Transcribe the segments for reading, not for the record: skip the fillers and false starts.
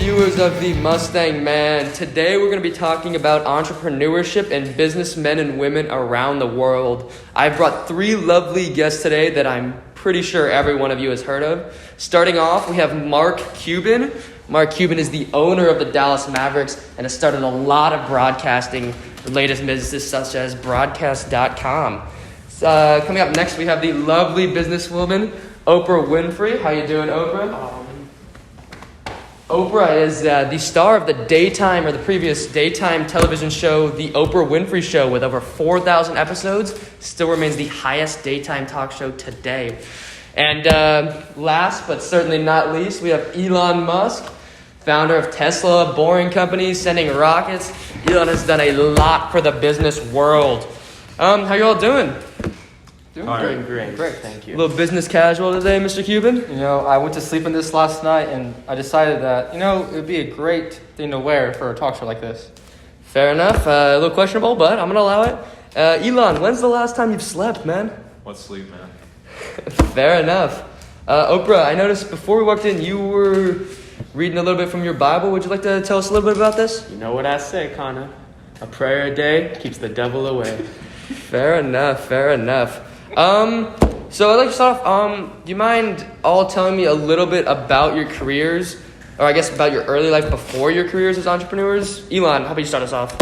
viewers of the Mustang Man. Today we're going to be talking about entrepreneurship and businessmen and women around the world. I've brought three lovely guests today that I'm pretty sure every one of you has heard of. Starting off, we have Mark Cuban. Mark Cuban is the owner of the Dallas Mavericks and has started a lot of broadcasting related businesses such as broadcast.com. Coming up next, we have the lovely businesswoman, Oprah Winfrey. How you doing, Oprah? Oprah is the star of the previous daytime television show, The Oprah Winfrey Show, with over 4,000 episodes. Still remains the highest daytime talk show today. And last but certainly not least, we have Elon Musk, founder of Tesla, Boring Company, sending rockets. Elon has done a lot for the business world. How you all doing? Doing great, thank you. A little business casual today, Mr. Cuban? You know, I went to sleep on this last night, and I decided that, it would be a great thing to wear for a talk show like this. Fair enough. A little questionable, but I'm going to allow it. Elon, when's the last time you've slept, man? What sleep, man? Fair enough. Oprah, I noticed before we walked in, you were reading a little bit from your Bible. Would you like to tell us a little bit about this? You know what I say, Connor. A prayer a day keeps the devil away. Fair enough. So I'd like to start off, do you mind all telling me a little bit about your careers, or I guess about your early life before your careers as entrepreneurs? Elon, how about you start us off?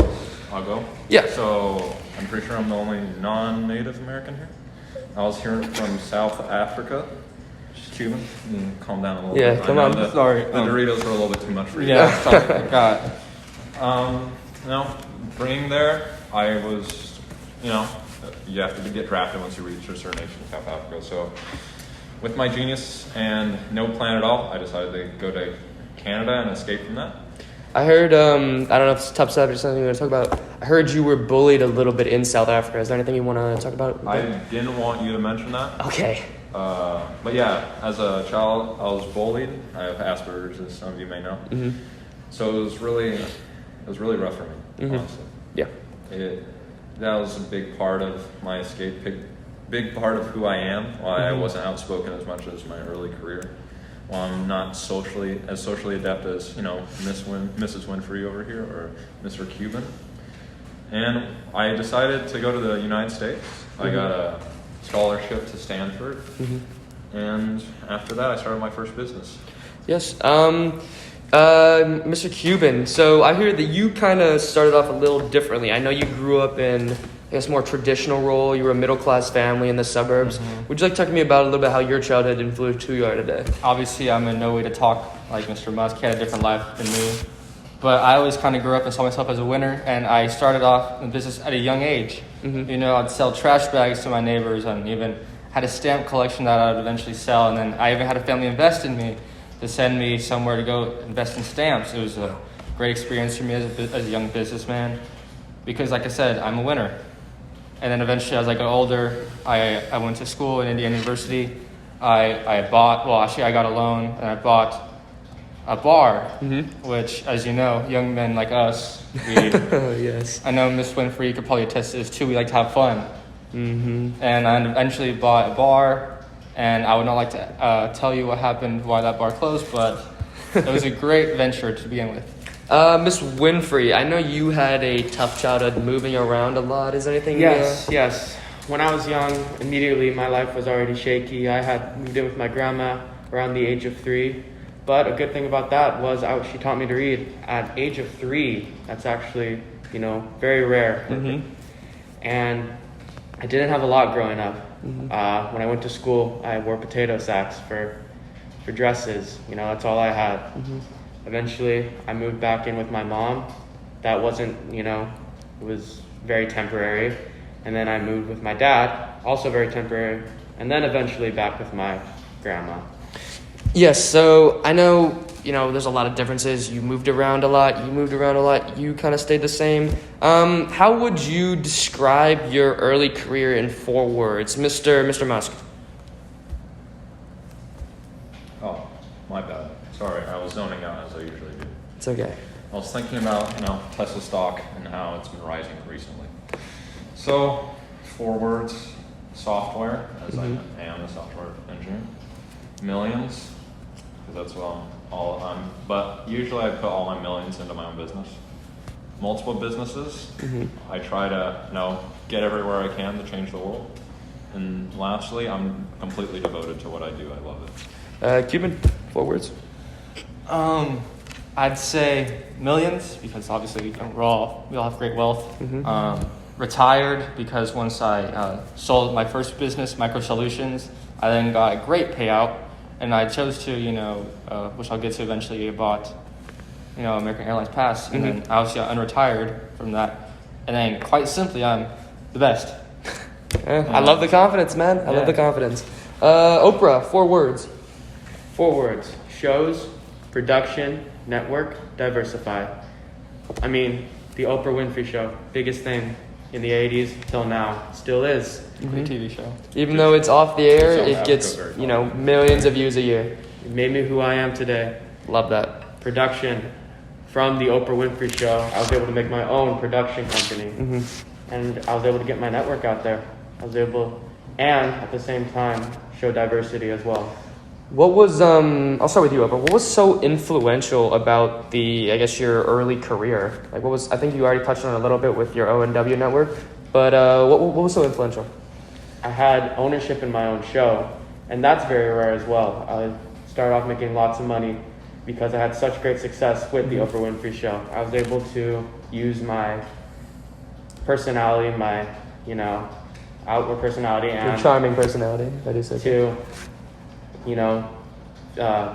I'll go. Yeah. So I'm pretty sure I'm the only non-native American here. I was here from South Africa. Just Cuban. Calm down a little bit. Yeah, come on. Sorry. The Doritos were a little bit too much for you. Yeah, sorry, God. Bringing there, I was, you have to get drafted once you reach a certain age in South Africa. So with my genius and no plan at all, I decided to go to Canada and escape from that. I heard, I don't know if it's a tough subject or something you want to talk about. I heard you were bullied a little bit in South Africa. Is there anything you want to talk about? I didn't want you to mention that. Okay. But yeah, as a child, I was bullied. I have Asperger's, as some of you may know. Mm-hmm. So it was really rough for me, honestly. Yeah. That was a big part of my escape, big part of who I am, why I wasn't outspoken as much as my early career. While I'm not socially adept as, Mrs. Winfrey over here or Mr. Cuban. And I decided to go to the United States. I got a scholarship to Stanford. And after that, I started my first business. Yes. Mr. Cuban, so I hear that you kind of started off a little differently. I know you grew up in, I guess, more traditional role. You were a middle-class family in the suburbs. Would you like to talk to me about a little bit how your childhood influenced who you are today? Obviously, I'm in no way to talk like Mr. Musk. He had a different life than me. But I always kind of grew up and saw myself as a winner, and I started off in business at a young age. I'd sell trash bags to my neighbors, and even had a stamp collection that I would eventually sell. And then I even had a family invest in me to send me somewhere to go invest in stamps. It was a great experience for me as a young businessman because, like I said, I'm a winner. And then eventually, as I got older, I went to school at Indiana University. I got a loan and I bought a bar, which, as you know, young men like us, Yes. I know Miss Winfrey could probably attest to this too. We like to have fun. And I eventually bought a bar. And I would not like to tell you what happened, why that bar closed, but it was a great venture to begin with. Miss Winfrey, I know you had a tough childhood moving around a lot. Is there anything? Yes. When I was young, immediately my life was already shaky. I had moved in with my grandma around the age of 3. But a good thing about that was she taught me to read at age of 3. That's actually, very rare. And I didn't have a lot growing up. When I went to school, I wore potato sacks for dresses. That's all I had. Eventually, I moved back in with my mom. That wasn't, it was very temporary. And then I moved with my dad, also very temporary. And then eventually back with my grandma. Yes, so I know, there's a lot of differences. You moved around a lot. You kind of stayed the same. How would you describe your early career in 4 words, Mr. Musk? Oh, my bad. Sorry, I was zoning out as I usually do. It's okay. I was thinking about, Tesla stock and how it's been rising recently. So, 4 words, software, as I am a software engineer. Millions, because that's what But usually I put all my millions into my own business. Multiple businesses. I try to get everywhere I can to change the world. And lastly, I'm completely devoted to what I do. I love it. Cuban, 4 words. I'd say millions because obviously we all have great wealth. Retired because once I sold my first business, Micro Solutions, I then got a great payout, and I chose to, which I'll get to eventually, bought, American Airlines Pass, and then obviously I unretired from that, and then quite simply, I'm the best. I love the confidence, man. I love the confidence. Oprah, 4 words. 4 words: shows, production, network, diversify. I mean, the Oprah Winfrey Show, biggest thing in the 80s till now, still is. Great TV show. Even though it's off the air, It's it all gets, very well. millions of views a year. It made me who I am today. Love that. Production, from the Oprah Winfrey Show, I was able to make my own production company. And I was able to get my network out there. I was able, and at the same time, show diversity as well. What was, I'll start with you, Oprah. What was so influential about your early career? Like, I think you already touched on it a little bit with your ONW network, but what was so influential? I had ownership in my own show, and that's very rare as well. I started off making lots of money because I had such great success with the Oprah Winfrey Show. I was able to use my personality, my, outward personality, Your and charming personality, that is so to,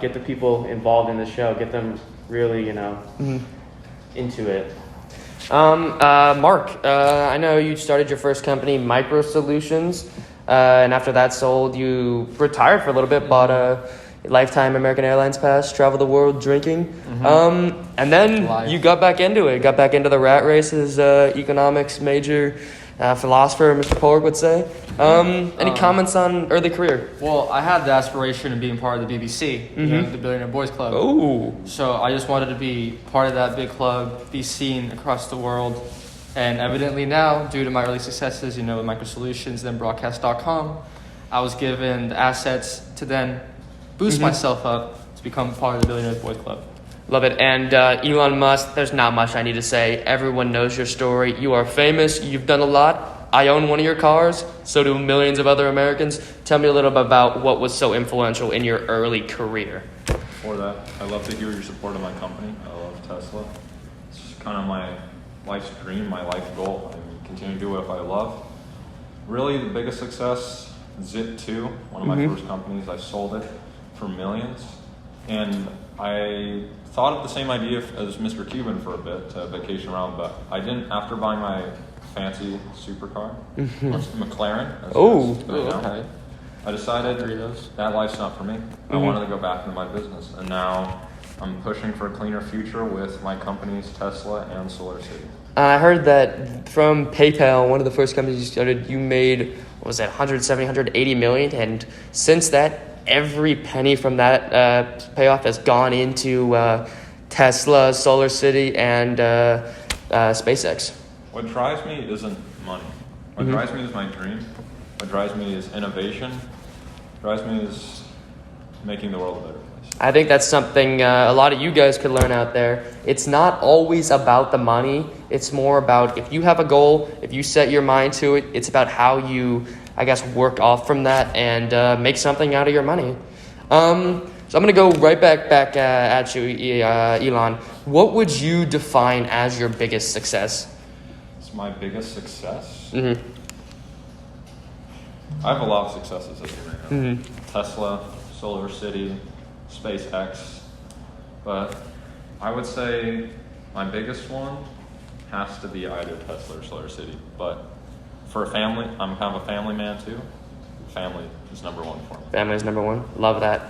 get the people involved in the show, get them really, into it. Mark, I know you started your first company, Micro Solutions, and after that sold, you retired for a little bit, bought a lifetime American Airlines Pass, traveled the world drinking, and then Life. you got back into it, got back into the rat race as economics major, philosopher, Mr. Pollock would say. Any comments on early career? Well, I had the aspiration of being part of the BBC, the Billionaire Boys Club. Oh, So I just wanted to be part of that big club, be seen across the world. And evidently now, due to my early successes, with Micro Solutions, then Broadcast.com, I was given the assets to then boost myself up to become part of the Billionaire Boys Club. love it. And Elon Musk, there's not much I need to say. Everyone knows your story. You are famous. You've done a lot. I own one of your cars. So do millions of other Americans. Tell me a little bit about what was so influential in your early career. For that, I love to hear your support of my company. I love Tesla. It's kind of my life's dream, my life goal. I continue to do what I love. Really, the biggest success, Zip2, one of my first companies. I sold it for millions. And I thought of the same idea as Mr. Cuban for a bit to vacation around, but I didn't after buying my fancy supercar, McLaren. Oh, that's good now. Okay. I decided Doritos. that life's not for me. I wanted to go back into my business, and now I'm pushing for a cleaner future with my companies Tesla and Solar City. I heard that from PayPal, one of the first companies you started, you made, what was that, 170, 180 million, and since that, every penny from that payoff has gone into Tesla, Solar City, and SpaceX. What drives me isn't money. What drives me is my dream. What drives me is innovation. What drives me is making the world a better place. I think that's something a lot of you guys could learn out there. It's not always about the money. It's more about if you have a goal, if you set your mind to it, it's about how you, work off from that and make something out of your money. So I'm going to go right back at you, Elon. What would you define as your biggest success? It's my biggest success. Mm-hmm. I have a lot of successes as you may know. Tesla, Solar City, SpaceX. But I would say my biggest one has to be either Tesla or Solar City. But for a family, I'm kind of a family man too. Family is number one for me. Family is number one. Love that.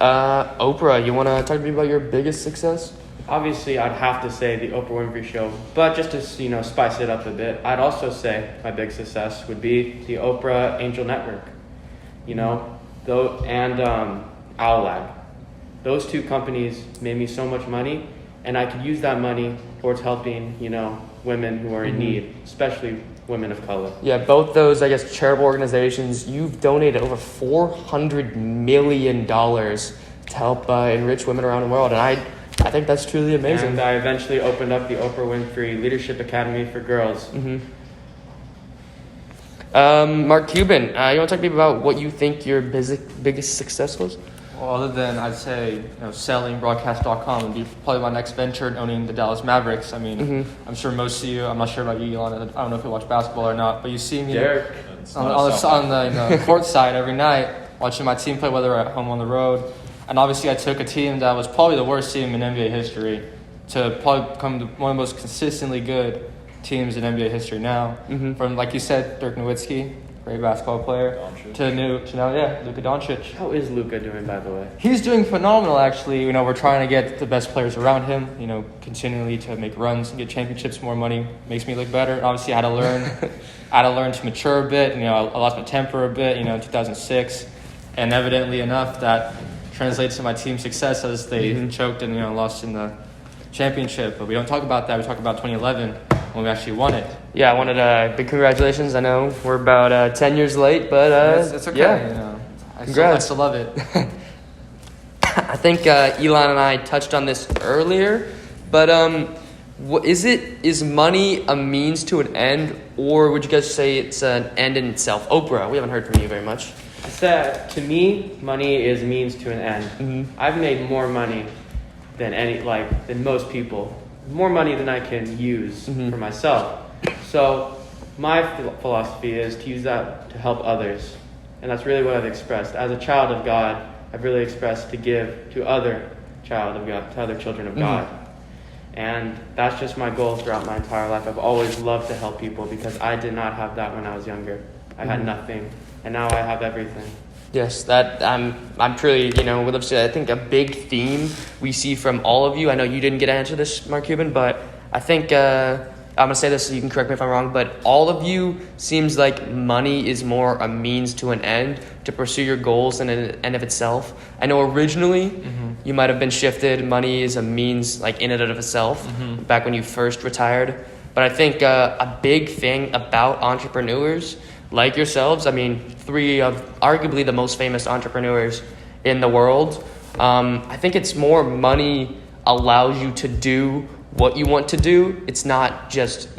Oprah, you want to talk to me about your biggest success? Obviously, I'd have to say the Oprah Winfrey Show, but just to spice it up a bit, I'd also say my big success would be the Oprah Angel Network, and Owlag. Those two companies made me so much money, and I could use that money towards helping women who are in need, especially women of color. Yeah, both those, charitable organizations, you've donated over $400 million to help enrich women around the world. And I think that's truly amazing. And I eventually opened up the Oprah Winfrey Leadership Academy for girls. Mark Cuban, you want to talk to me about what you think your biggest success was? Well, other than I'd say selling broadcast.com would be probably my next venture and owning the Dallas Mavericks. I mean, I'm sure most of you, I'm not sure about you, Elon, I don't know if you watch basketball or not, but you see me Derek. It's on not the court side every night watching my team play, whether at home or on the road. And obviously I took a team that was probably the worst team in NBA history to probably become one of the most consistently good teams in NBA history now. From, like you said, Dirk Nowitzki, great basketball player, Doncic. to now, Luka Doncic. How is Luka doing, by the way? He's doing phenomenal, actually. We're trying to get the best players around him, continually to make runs and get championships, more money, makes me look better. And obviously, I had to learn to mature a bit. I lost my temper a bit, in 2006. And evidently enough, that translates to my team's success as they choked and, lost in the championship. But we don't talk about that. We talk about 2011 when we actually won it. Yeah, I wanted big congratulations. I know we're about 10 years late, but It's okay. yeah. I Congrats. still love it. I think Elon and I touched on this earlier, but is money a means to an end, or would you guys say it's an end in itself? Oprah, we haven't heard from you very much. To me, money is means to an end. I've made more money than most people. More money than I can use for myself. So my philosophy is to use that to help others. And that's really what I've expressed. As a child of God, I've really expressed to give to other children of God. And that's just my goal throughout my entire life. I've always loved to help people because I did not have that when I was younger. I had nothing. And now I have everything. Yes, that I'm truly, would love to say, I think a big theme we see from all of you. I know you didn't get to answer this, Mark Cuban, but I think I'm gonna say this, so you can correct me if I'm wrong. But all of you seems like money is more a means to an end to pursue your goals than an end of itself. I know originally you might have been shifted. Money is a means, like in and of itself, back when you first retired. But I think a big thing about entrepreneurs like yourselves, I mean, 3 of arguably the most famous entrepreneurs in the world, I think it's more money allows you to do what you want to do. It's not just,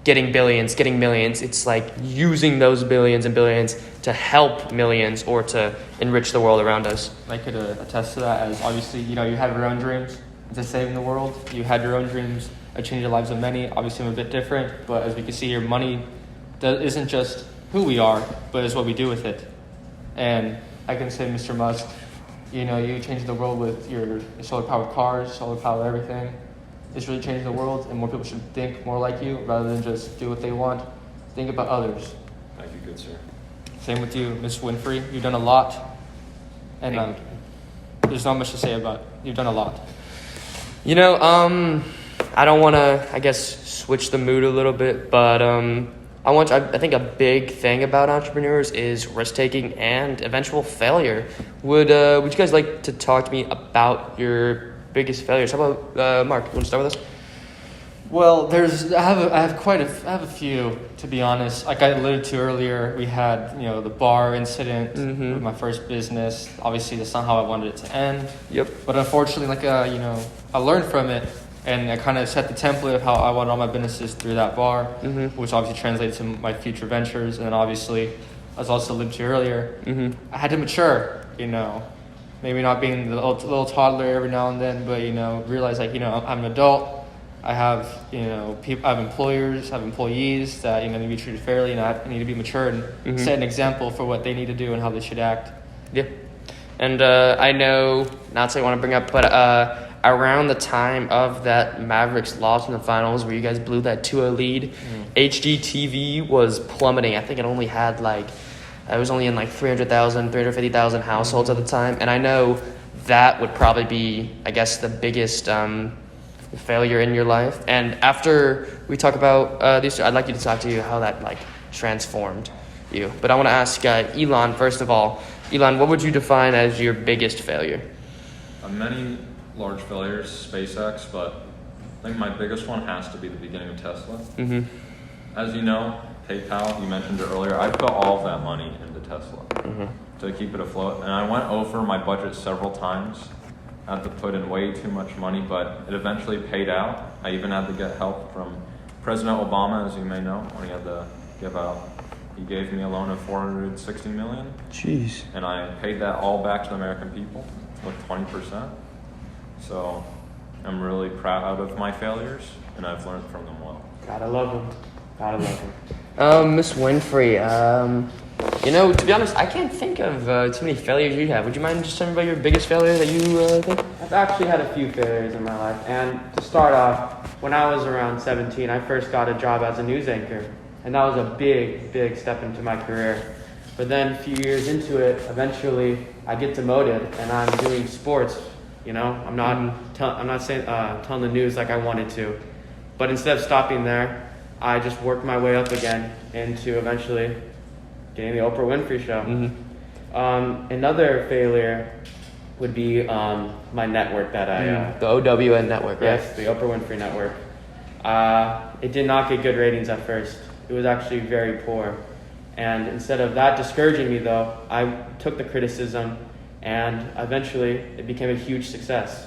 getting billions, getting millions. It's like using those billions and billions to help millions or to enrich the world around us. I could attest to that, as obviously, you have your own dreams to saving the world. You had your own dreams of changing the lives of many. Obviously, I'm a bit different, but as we can see here, money isn't just who we are, but is what we do with it. And I can say, Mr. Musk, you changed the world with your solar-powered cars, solar-powered everything. It's really changing the world, and more people should think more like you rather than just do what they want. Think about others. Thank you, good sir. Same with you, Miss Winfrey. You've done a lot, and there's not much to say about it. You've done a lot. I don't want to, switch the mood a little bit, but I think a big thing about entrepreneurs is risk-taking and eventual failure. Would you guys like to talk to me about your biggest failures? How about Mark? You want to start with us? Well, I have a few, to be honest. Like I alluded to earlier, we had the bar incident with my first business. Obviously, that's not how I wanted it to end. Yep. But unfortunately, I learned from it, and I kind of set the template of how I wanted all my businesses through that bar, which obviously translated to my future ventures. And then obviously, as also alluded to earlier, I had to mature. Maybe not being the little toddler every now and then, but realize I'm an adult. I have people, I have employers, I have employees that need to be treated fairly, and I need to be mature and set an example for what they need to do and how they should act. Yeah. And I know, not to want to bring up, but around the time of that Mavericks loss in the finals where you guys blew that 2-0 lead, HGTV was plummeting. I think it only had it was only in 300,000, 350,000 households at the time. And I know that would probably be, the biggest failure in your life. And after we talk about these, I'd like you to talk to you how that transformed you. But I want to ask Elon, first of all. Elon, what would you define as your biggest failure? Many large failures, SpaceX, but I think my biggest one has to be the beginning of Tesla. As you know, PayPal, you mentioned it earlier, I put all of that money into Tesla to keep it afloat. And I went over my budget several times had to put in way too much money, but it eventually paid out. I even had to get help from President Obama, as you may know, when he had to give out. He gave me a loan of $460 million. Jeez. And I paid that all back to the American people with 20%. So I'm really proud of my failures, and I've learned from them well. Gotta love him. Gotta love him. Miss Winfrey, to be honest, I can't think of too many failures you have. Would you mind just telling me about your biggest failure that you think? I've actually had a few failures in my life. And to start off, when I was around 17, I first got a job as a news anchor. And that was a big, big step into my career. But then a few years into it, eventually I get demoted and I'm doing sports. I'm not telling the news like I wanted to. But instead of stopping there, I just worked my way up again into eventually getting the Oprah Winfrey Show. Another failure would be my network that I... the OWN network, right? Yes, the Oprah Winfrey Network. It did not get good ratings at first. It was actually very poor. And instead of that discouraging me, though, I took the criticism and eventually it became a huge success.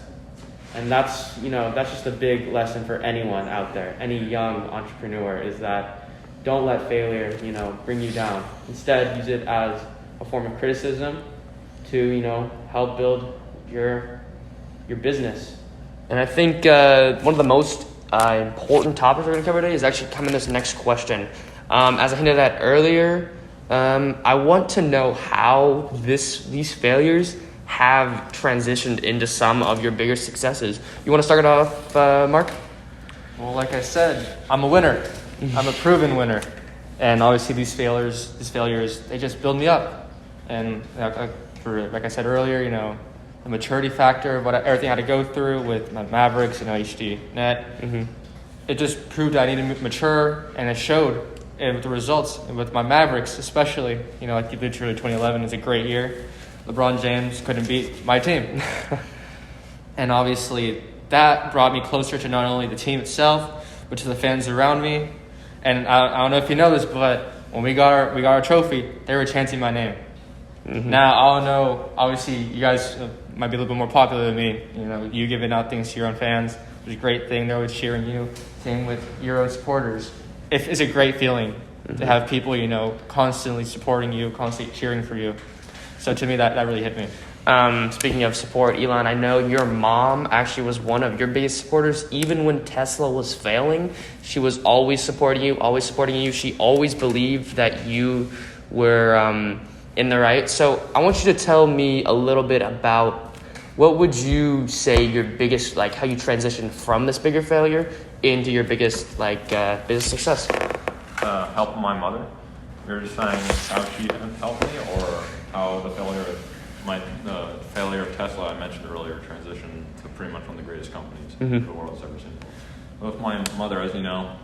And that's just a big lesson for anyone out there, any young entrepreneur, is that don't let failure, bring you down. Instead, use it as a form of criticism to, help build your business. And I think one of the most important topics we're going to cover today is actually coming this next question. As I hinted at earlier, I want to know how these failures have transitioned into some of your bigger successes. You want to start it off, Mark? Well, like I said, I'm a winner. I'm a proven winner. And obviously these failures, they just build me up. And like I said earlier, the maturity factor of everything I had to go through with my Mavericks and HDNet, it just proved I needed to mature, and it showed with the results. And with my Mavericks especially, like literally 2011 is a great year. LeBron James couldn't beat my team. And obviously that brought me closer to not only the team itself, but to the fans around me. And I don't know if you know this, but when we got our trophy, they were chanting my name. Now, I don't know, obviously you guys might be a little bit more popular than me. You giving out things to your own fans, which is a great thing. They're always cheering you. Same with your own supporters. It's a great feeling to have people, constantly supporting you, constantly cheering for you. So to me, that really hit me. Speaking of support, Elon, I know your mom actually was one of your biggest supporters. Even when Tesla was failing, she was always supporting you. She always believed that you were in the right. So I want you to tell me a little bit about what would you say your biggest, how you transitioned from this bigger failure into your biggest, business success? Help my mother. You're just saying how she helped me, or how the failure of Tesla I mentioned earlier transitioned to pretty much one of the greatest companies the world has ever seen. With my mother, as you know,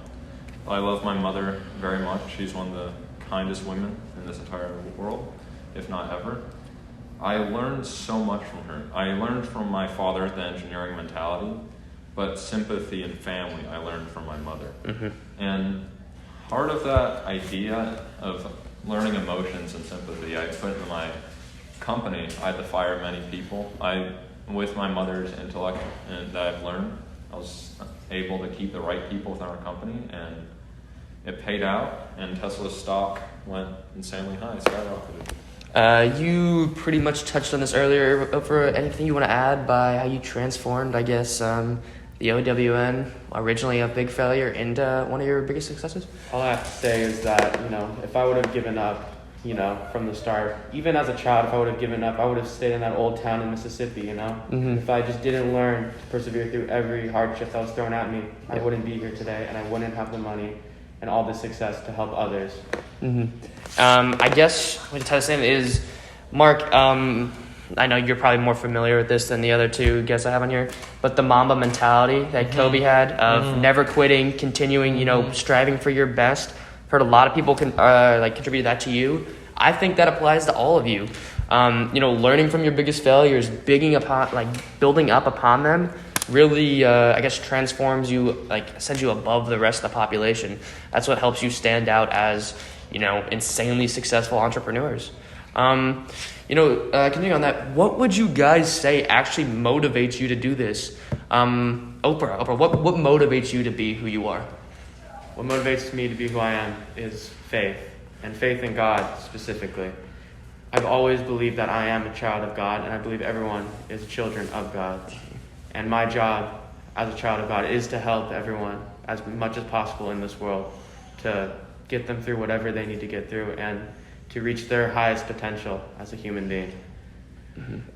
I love my mother very much. She's one of the kindest women in this entire world, if not ever. I learned so much from her. I learned from my father the engineering mentality, but sympathy and family I learned from my mother. And part of that idea of learning emotions and sympathy I put in my company. I had to fire many people. With my mother's intellect that I've learned, I was able to keep the right people within our company, and it paid out, and Tesla's stock went insanely high, skyrocketed. You pretty much touched on this earlier. For anything you want to add by how you transformed, I guess, the OWN, originally a big failure, into one of your biggest successes? All I have to say is that, if I would have given up, from the start, even as a child, if I would have given up, I would have stayed in that old town in Mississippi, If I just didn't learn to persevere through every hardship that was thrown at me, I wouldn't be here today, and I wouldn't have the money and all the success to help others. I guess what to tell us is, Mark, I know you're probably more familiar with this than the other two guests I have on here, but the Mamba mentality that Kobe had of never quitting, continuing, striving for your best. Heard a lot of people contribute that to you. I think that applies to all of you. Learning from your biggest failures, building up upon them, really, transforms you, sends you above the rest of the population. That's what helps you stand out as, insanely successful entrepreneurs. Continuing on that, what would you guys say actually motivates you to do this? Oprah, what motivates you to be who you are? What motivates me to be who I am is faith, and faith in God specifically. I've always believed that I am a child of God, and I believe everyone is children of God. And my job as a child of God is to help everyone as much as possible in this world to get them through whatever they need to get through and to reach their highest potential as a human being.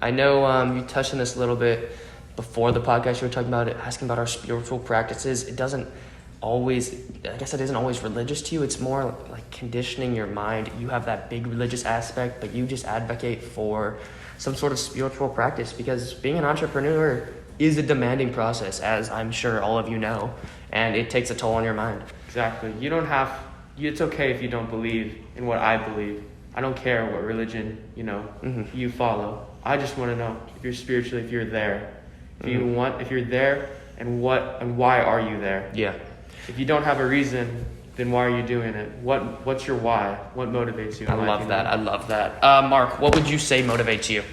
I know you touched on this a little bit before the podcast. You were talking about it, asking about our spiritual practices. It isn't always religious to you. It's more like conditioning your mind. You have that big religious aspect, but you just advocate for some sort of spiritual practice, because being an entrepreneur is a demanding process, as I'm sure all of you know, and it takes a toll on your mind. Exactly. It's okay if you don't believe in what I believe. I don't care what religion, you follow. I just want to know if you're spiritually, if you're there. If you're there, and why are you there? Yeah. If you don't have a reason, then why are you doing it? What's your why? What motivates you? I love that. Mark, what would you say motivates you?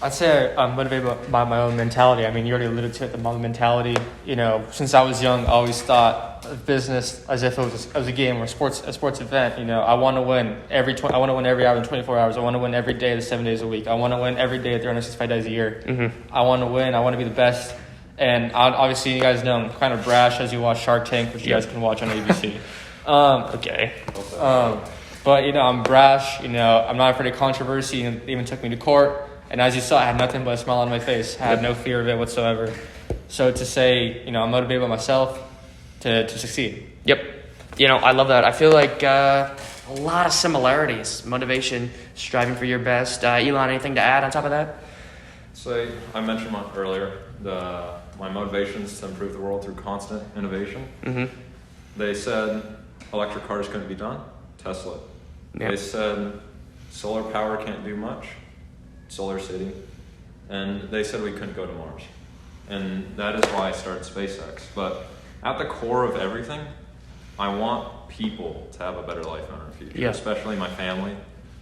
I'd say I'm motivated by my own mentality. I mean, you already alluded to it, the mentality. Since I was young, I always thought of business as if it was a game or a sports event. I want to win I want to win every hour in 24 hours. I want to win every day, the 7 days a week. I want to win every day, 365 days a year. Mm-hmm. I want to win. I want to be the best. And obviously, you guys know I'm kind of brash as you watch Shark Tank, which you guys can watch on ABC. Okay. But I'm brash. I'm not afraid of controversy. It even took me to court. And as you saw, I had nothing but a smile on my face. I had no fear of it whatsoever. So to say, I'm motivated by myself to succeed. Yep. I love that. I feel like a lot of similarities. Motivation, striving for your best. Elon, anything to add on top of that? So I mentioned earlier, my motivation is to improve the world through constant innovation. Mm-hmm. They said electric cars couldn't be done. Tesla. Yep. They said solar power can't do much. Solar City, and they said we couldn't go to Mars, and that is why I started SpaceX. But at the core of everything, I want people to have a better life in our future, especially my family,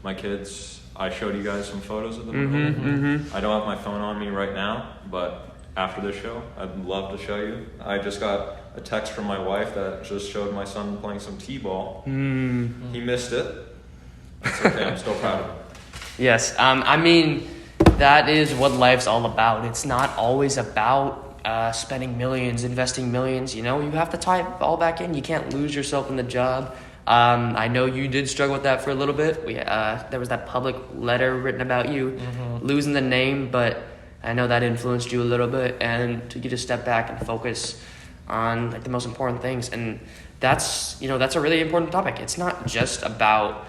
my kids. I showed you guys some photos of them. Mm-hmm. I don't have my phone on me right now, but after this show, I'd love to show you. I just got a text from my wife that just showed my son playing some t-ball. Mm-hmm. He missed it. It's okay, I'm still proud of him. Yes, that is what life's all about. It's not always about spending millions, investing millions. You have to tie it all back in. You can't lose yourself in the job. I know you did struggle with that for a little bit. There was that public letter written about you losing the name, but I know that influenced you a little bit, and to get a step back and focus on the most important things. And that's a really important topic. It's not just about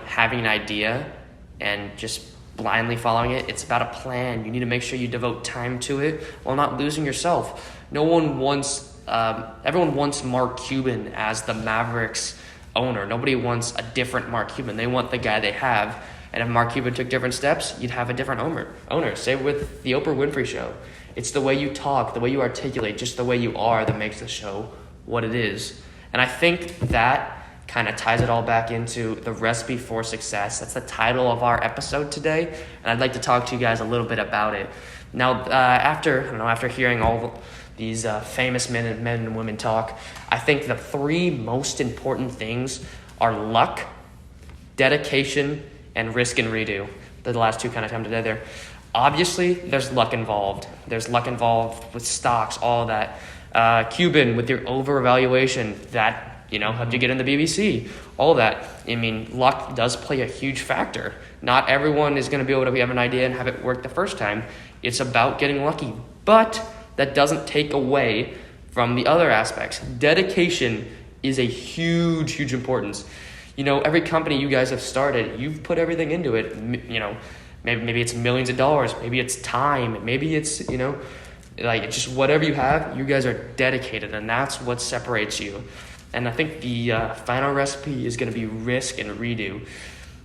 having an idea and just blindly following it. It's about a plan. You need to make sure you devote time to it while not losing yourself. Everyone wants Mark Cuban as the Mavericks owner. Nobody wants a different Mark Cuban. They want the guy they have. And if Mark Cuban took different steps, you'd have a different owner. Same with the Oprah Winfrey Show. It's the way you talk, the way you articulate, just the way you are that makes the show what it is. And I think that kind of ties it all back into the recipe for success. That's the title of our episode today, and I'd like to talk to you guys a little bit about it. Now, after hearing all these famous men and women talk, I think the three most important things are luck, dedication, and risk and redo. The last two kind of come together. Obviously, there's luck involved. There's luck involved with stocks, all that. Cuban with your overvaluation, that helped you get in the BBC, all that. Luck does play a huge factor. Not everyone is going to be able to have an idea and have it work the first time. It's about getting lucky. But that doesn't take away from the other aspects. Dedication is a huge, huge importance. Every company you guys have started, you've put everything into it. Maybe it's millions of dollars. Maybe it's time. Maybe it's, it's just whatever you have, you guys are dedicated, and that's what separates you. And I think the final recipe is going to be risk and redo.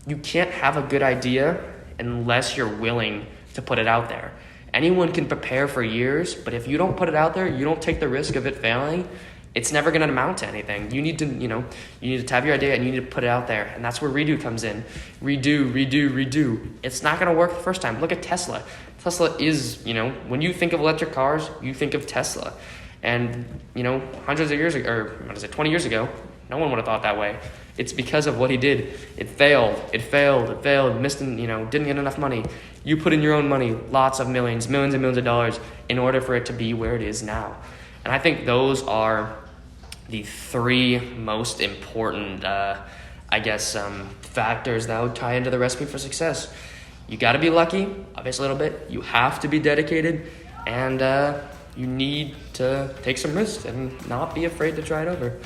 You can't have a good idea unless you're willing to put it out there. Anyone can prepare for years, but if you don't put it out there, you don't take the risk of it failing, it's never going to amount to anything. You need to, you need to have your idea and you need to put it out there. And that's where redo comes in. Redo. It's not going to work the first time. Look at Tesla. Tesla is, when you think of electric cars, you think of Tesla. And, hundreds of years ago, or 20 years ago, no one would have thought that way. It's because of what he did. It failed, missed, didn't get enough money. You put in your own money, lots of millions and millions of dollars in order for it to be where it is now. And I think those are the three most important, factors that would tie into the recipe for success. You got to be lucky, obviously a little bit. You have to be dedicated, and you need to take some risks and not be afraid to try it over.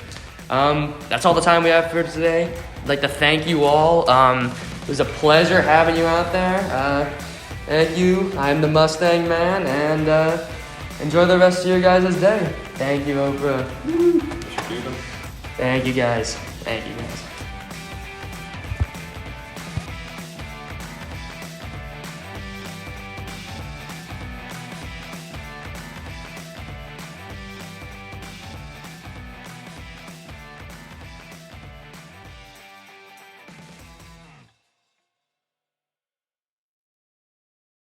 That's all the time we have for today. I'd like to thank you all. It was a pleasure having you out there. Thank you. I'm the Mustang Man, and enjoy the rest of your guys' day. Thank you, Oprah. Thank you, guys.